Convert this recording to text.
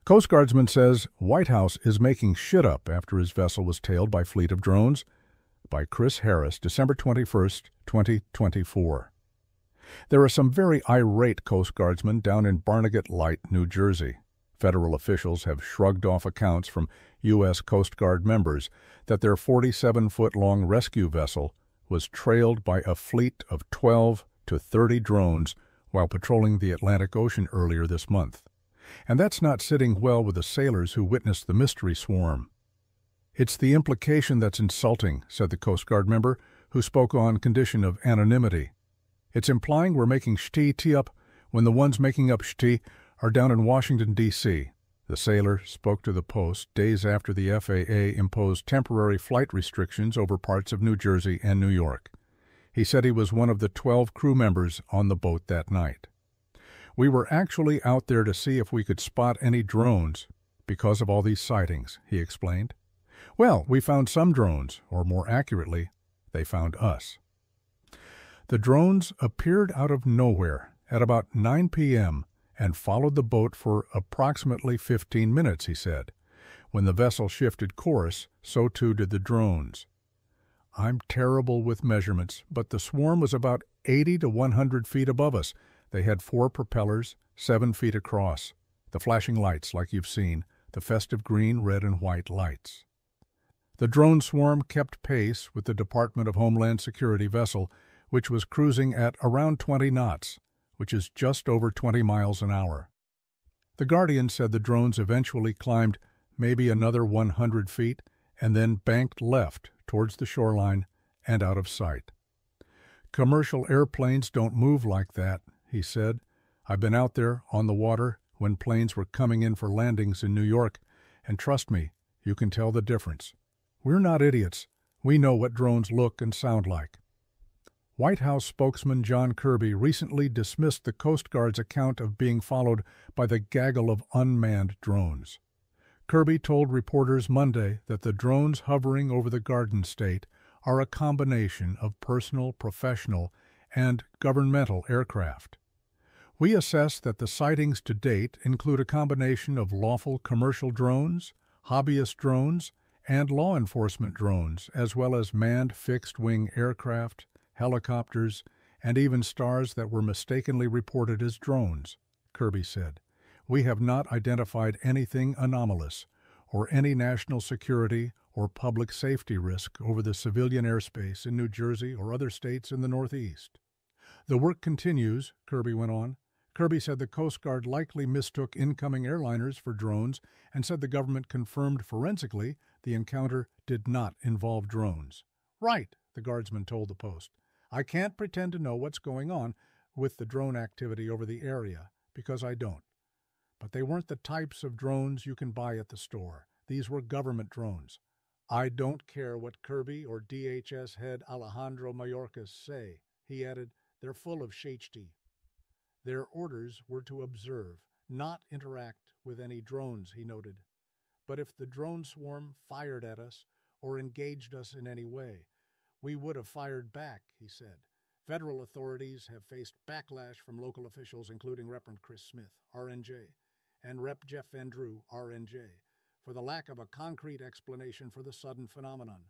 Coast Guardsman says White House is making shit up after his vessel was tailed by fleet of drones. By Chris Harris, December 21st, 2024. There are some very irate Coast Guardsmen down in Barnegat Light, New Jersey. Federal officials have shrugged off accounts from U.S. Coast Guard members that their 47-foot-long rescue vessel was trailed by a fleet of 12 to 30 drones while patrolling the Atlantic Ocean earlier this month. And that's not sitting well with the sailors who witnessed the mystery swarm. It's the implication that's insulting, said the Coast Guard member, who spoke on condition of anonymity. It's implying we're making tee up when the ones making up are down in Washington, D.C. The sailor spoke to the Post days after the FAA imposed temporary flight restrictions over parts of New Jersey and New York. He said he was one of the 12 crew members on the boat that night. We were actually out there to see if we could spot any drones because of all these sightings, he explained. Well, we found some drones, or more accurately, they found us. The drones appeared out of nowhere at about 9 p.m. and followed the boat for approximately 15 minutes, he said. When the vessel shifted course, so too did the drones. I'm terrible with measurements, but the swarm was about 80 to 100 feet above us. They had 4 propellers, 7 feet across. The flashing lights, like you've seen, the festive green, red, and white lights. The drone swarm kept pace with the Department of Homeland Security vessel, which was cruising at around 20 knots, which is just over 20 miles an hour. The Guardian said the drones eventually climbed maybe another 100 feet and then banked left towards the shoreline and out of sight. Commercial airplanes don't move like that, he said. I've been out there on the water when planes were coming in for landings in New York, and trust me, you can tell the difference. We're not idiots. We know what drones look and sound like. White House spokesman John Kirby recently dismissed the Coast Guard's account of being followed by the gaggle of unmanned drones. Kirby told reporters Monday that the drones hovering over the Garden State are a combination of personal, professional, and governmental aircraft. We assess that the sightings to date include a combination of lawful commercial drones, hobbyist drones, and law enforcement drones, as well as manned fixed-wing aircraft, helicopters, and even stars that were mistakenly reported as drones, Kirby said. We have not identified anything anomalous or any national security or public safety risk over the civilian airspace in New Jersey or other states in the Northeast. The work continues, Kirby went on. Kirby said the Coast Guard likely mistook incoming airliners for drones and said the government confirmed forensically the encounter did not involve drones. Right, the Guardsman told the Post. I can't pretend to know what's going on with the drone activity over the area, because I don't. But they weren't the types of drones you can buy at the store. These were government drones. I don't care what Kirby or DHS head Alejandro Mayorkas say, he added. They're full of shady. Their orders were to observe, not interact with any drones, he noted. But if the drone swarm fired at us or engaged us in any way, we would have fired back, he said. Federal authorities have faced backlash from local officials, including Reverend Chris Smith, RNJ, and Rep. Jeff Van Drew, RNJ, for the lack of a concrete explanation for the sudden phenomenon.